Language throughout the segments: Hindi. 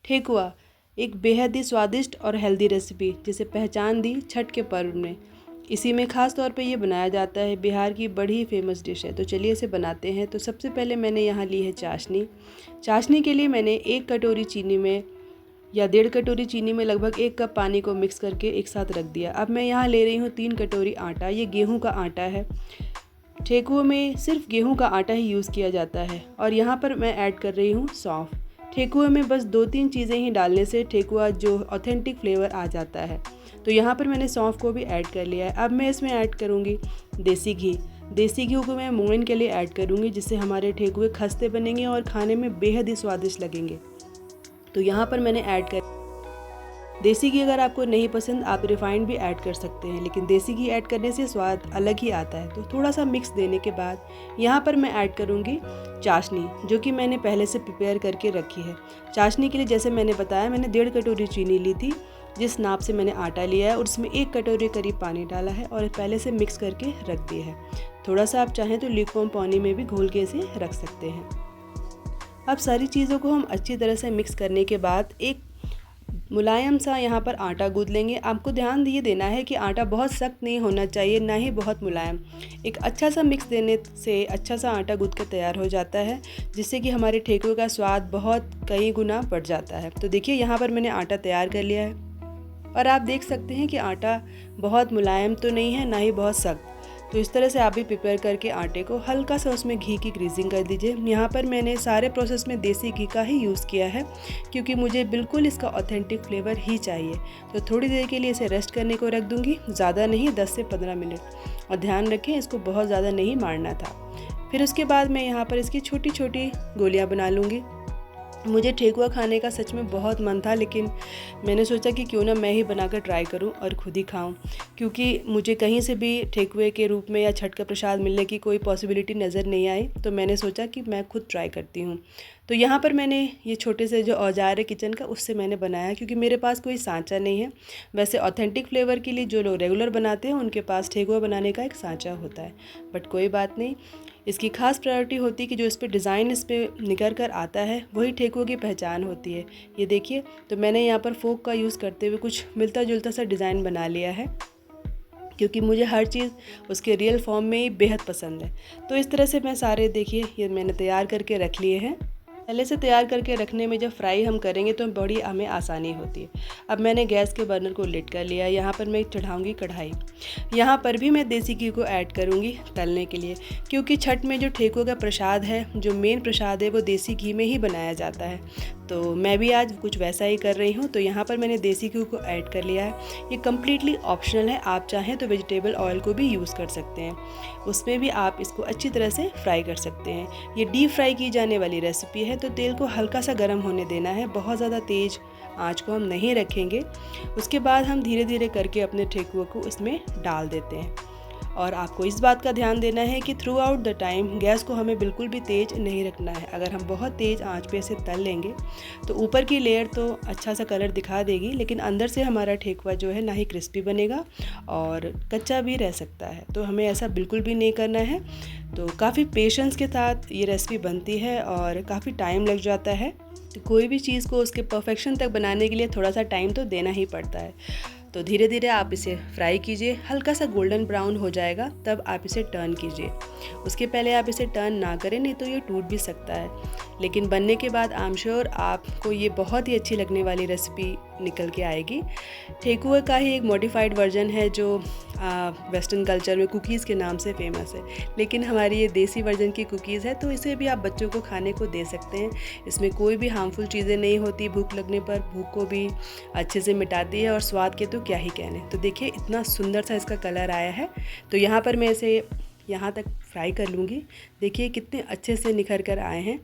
ठेकुआ एक बेहद ही स्वादिष्ट और हेल्दी रेसिपी जिसे पहचान दी छठ के पर्व ने। इसी में ख़ास तौर पे ये बनाया जाता है। बिहार की बड़ी फेमस डिश है। तो चलिए इसे बनाते हैं। तो सबसे पहले मैंने यहाँ ली है चाशनी। चाशनी के लिए मैंने 1 कटोरी चीनी में या 1.5 कटोरी चीनी में लगभग 1 कप पानी को मिक्स करके एक साथ रख दिया। अब मैं यहाँ ले रही हूँ 3 कटोरी आटा। ये गेहूँ का आटा है। ठेकुओं में सिर्फ गेहूं का आटा ही यूज़ किया जाता है। और यहाँ पर मैं ऐड कर रही हूँ सौंफ। ठेकुए में बस 2-3 चीज़ें ही डालने से ठेकुआ जो ऑथेंटिक फ्लेवर आ जाता है। तो यहाँ पर मैंने सौंफ को भी ऐड कर लिया है। अब मैं इसमें ऐड करूँगी देसी घी। देसी घी को मैं मोइन के लिए ऐड करूँगी, जिससे हमारे ठेकुए खस्ते बनेंगे और खाने में बेहद ही स्वादिष्ट लगेंगे। तो यहाँ पर मैंने ऐड कर देसी घी। अगर आपको नहीं पसंद आप रिफाइंड भी ऐड कर सकते हैं, लेकिन देसी घी ऐड करने से स्वाद अलग ही आता है। तो थोड़ा सा मिक्स देने के बाद यहाँ पर मैं ऐड करूँगी चाशनी, जो कि मैंने पहले से प्रिपेयर करके रखी है। चाशनी के लिए जैसे मैंने बताया, मैंने 1.5 कटोरी चीनी ली थी, जिस नाप से मैंने आटा लिया है, और उसमें 1 कटोरी करीब पानी डाला है और पहले से मिक्स करके रख दिया है। थोड़ा सा आप चाहें तो ल्यूकवार्म पानी में भी घोल के इसे रख सकते हैं। अब सारी चीज़ों को हम अच्छी तरह से मिक्स करने के बाद एक मुलायम सा यहाँ पर आटा गूँथ लेंगे। आपको ध्यान ये देना है कि आटा बहुत सख्त नहीं होना चाहिए, ना ही बहुत मुलायम। एक अच्छा सा मिक्स देने से अच्छा सा आटा गूँथ कर तैयार हो जाता है, जिससे कि हमारे ठेकुए का स्वाद बहुत कई गुना बढ़ जाता है। तो देखिए यहाँ पर मैंने आटा तैयार कर लिया है और आप देख सकते हैं कि आटा बहुत मुलायम तो नहीं है, ना ही बहुत सख्त। तो इस तरह से आप भी प्रिपेयर करके आटे को हल्का सा उसमें घी की ग्रीजिंग कर दीजिए। यहाँ पर मैंने सारे प्रोसेस में देसी घी का ही यूज़ किया है, क्योंकि मुझे बिल्कुल इसका ऑथेंटिक फ्लेवर ही चाहिए। तो थोड़ी देर के लिए इसे रेस्ट करने को रख दूँगी, ज़्यादा नहीं, 10 से 15 मिनट। और ध्यान रखें इसको बहुत ज़्यादा नहीं मारना था। फिर उसके बाद मैं यहाँ पर इसकी छोटी छोटी गोलियाँ बना लूँगी। मुझे ठेकुआ खाने का सच में बहुत मन था, लेकिन मैंने सोचा कि क्यों ना मैं ही बनाकर ट्राई करूं और खुद ही खाऊं, क्योंकि मुझे कहीं से भी ठेकुए के रूप में या छठ का प्रसाद मिलने की कोई पॉसिबिलिटी नज़र नहीं आई। तो मैंने सोचा कि मैं खुद ट्राई करती हूं। तो यहाँ पर मैंने ये छोटे से जो औजार है किचन का, उससे मैंने बनाया, क्योंकि मेरे पास कोई सांचा नहीं है। वैसे ऑथेंटिक फ्लेवर के लिए जो लोग रेगुलर बनाते हैं उनके पास ठेकुआ बनाने का एक सांचा होता है, बट कोई बात नहीं। इसकी खास प्रायोरिटी होती है कि जो इस पर डिज़ाइन इस पर निकल कर आता है वही ठेकुए की पहचान होती है। ये देखिए, तो मैंने यहाँ पर फोक का यूज़ करते हुए कुछ मिलता जुलता सा डिज़ाइन बना लिया है, क्योंकि मुझे हर चीज़ उसके रियल फॉर्म में ही बेहद पसंद है। तो इस तरह से मैं सारे, देखिए ये मैंने तैयार करके रख लिए हैं। पहले से तैयार करके रखने में जब फ्राई हम करेंगे तो बड़ी हमें आसानी होती है। अब मैंने गैस के बर्नर को लिट कर लिया। यहाँ पर मैं चढ़ाऊँगी कढ़ाई। यहाँ पर भी मैं देसी घी को ऐड करूँगी तलने के लिए, क्योंकि छठ में जो ठेकुआ का प्रसाद है, जो मेन प्रसाद है, वो देसी घी में ही बनाया जाता है। तो मैं भी आज कुछ वैसा ही कर रही हूँ। तो यहाँ पर मैंने देसी घी को ऐड कर लिया है। ये कम्प्लीटली ऑप्शनल है, आप चाहें तो वेजिटेबल ऑयल को भी यूज़ कर सकते हैं, उसमें भी आप इसको अच्छी तरह से फ्राई कर सकते हैं। ये डीप फ्राई की जाने वाली रेसिपी है, तो तेल को हल्का सा गर्म होने देना है, बहुत ज़्यादा तेज़ आंच को हम नहीं रखेंगे। उसके बाद हम धीरे धीरे करके अपने ठेकुए को इसमें डाल देते हैं। और आपको इस बात का ध्यान देना है कि through out the time gas को हमें बिल्कुल भी तेज़ नहीं रखना है। अगर हम बहुत तेज़ आंच पे इसे तल लेंगे तो ऊपर की लेयर तो अच्छा सा कलर दिखा देगी, लेकिन अंदर से हमारा ठेकुआ जो है ना ही क्रिस्पी बनेगा और कच्चा भी रह सकता है। तो हमें ऐसा बिल्कुल भी नहीं करना है। तो काफ़ी पेशेंस के साथ ये रेसिपी बनती है और काफ़ी टाइम लग जाता है। तो कोई भी चीज़ को उसके परफेक्शन तक बनाने के लिए थोड़ा सा टाइम तो देना ही पड़ता है। तो धीरे धीरे आप इसे फ्राई कीजिए, हल्का सा गोल्डन ब्राउन हो जाएगा तब आप इसे टर्न कीजिए। उसके पहले आप इसे टर्न ना करें, नहीं तो ये टूट भी सकता है। लेकिन बनने के बाद आई एम श्योर आपको ये बहुत ही अच्छी लगने वाली रेसिपी निकल के आएगी। ठेकुआ का ही एक मॉडिफाइड वर्जन है जो वेस्टर्न कल्चर में कुकीज़ के नाम से फेमस है, लेकिन हमारी ये देसी वर्जन की कुकीज़ है, तो इसे भी आप बच्चों को खाने को दे सकते हैं। इसमें कोई भी हार्मफुल चीज़ें नहीं होती, भूख लगने पर भूख को भी अच्छे से मिटाती है और स्वाद के तो क्या ही कहने। तो देखिए इतना सुंदर सा इसका कलर आया है। तो यहाँ पर मैं इसे यहाँ तक फ्राई कर लूँगी। देखिए कितने अच्छे से निखर कर आए हैं।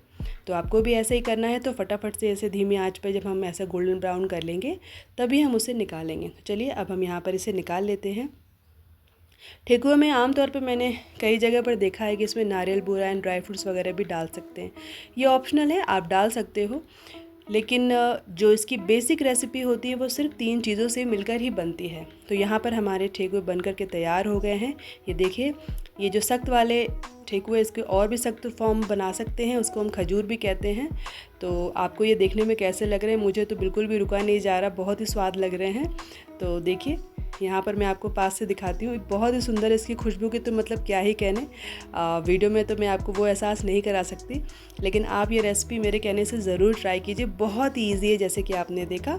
तो आपको भी ऐसे ही करना है। तो फटाफट से ऐसे धीमी आंच पर जब हम ऐसा गोल्डन ब्राउन कर लेंगे तभी हम उसे निकालेंगे। तो चलिए अब हम यहाँ पर इसे निकाल लेते हैं। ठेकुआ में आमतौर पे मैंने कई जगह पर देखा है कि इसमें नारियल बूरा एंड ड्राई फ्रूट्स वगैरह भी डाल सकते हैं। ये ऑप्शनल है, आप डाल सकते हो, लेकिन जो इसकी बेसिक रेसिपी होती है वो सिर्फ 3 चीज़ों से मिलकर ही बनती है। तो यहाँ पर हमारे ठेकुए बनकर के तैयार हो गए हैं। ये देखिए ये जो सख्त वाले ठेकुए इसके और भी सख्त फॉर्म बना सकते हैं, उसको हम खजूर भी कहते हैं। तो आपको ये देखने में कैसे लग रहे हैं? मुझे तो बिल्कुल भी रुका नहीं जा रहा, बहुत ही स्वाद लग रहे हैं। तो देखिए यहाँ पर मैं आपको पास से दिखाती हूँ, बहुत ही सुंदर इसकी खुशबू की तो मतलब क्या ही कहने। वीडियो में तो मैं आपको वो एहसास नहीं करा सकती, लेकिन आप ये रेसिपी मेरे कहने से ज़रूर ट्राई कीजिए। बहुत ही ईजी है जैसे कि आपने देखा।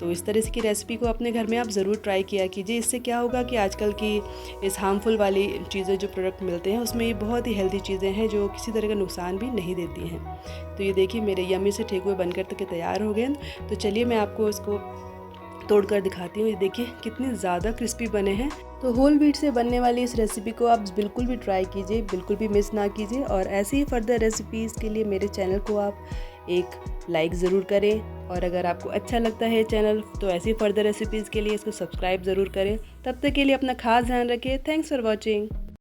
तो इस तरह की रेसिपी को अपने घर में आप ज़रूर ट्राई किया कीजिए। इससे क्या होगा कि आजकल की इस हार्मफुल वाली चीज़ें जो प्रोडक्ट मिलते हैं उसमें ये बहुत ही हेल्दी चीज़ें हैं जो किसी तरह का नुकसान भी नहीं देती हैं। तो ये देखिए मेरे यम्मी से ठेकुए बनकर के तैयार हो गए। तो चलिए मैं आपको इसको तोड़कर दिखाती हूँ। ये देखिए कितने ज़्यादा क्रिस्पी बने हैं। तो होल व्हीट से बनने वाली इस रेसिपी को आप बिल्कुल भी ट्राई कीजिए, बिल्कुल भी मिस ना कीजिए। और ऐसी ही फर्दर रेसिपीज़ के लिए मेरे चैनल को आप एक लाइक ज़रूर करें, और अगर आपको अच्छा लगता है चैनल तो ऐसी फर्दर रेसिपीज़ के लिए इसको सब्सक्राइब ज़रूर करें। तब तक के लिए अपना खास ध्यान रखिए। Thanks for watching.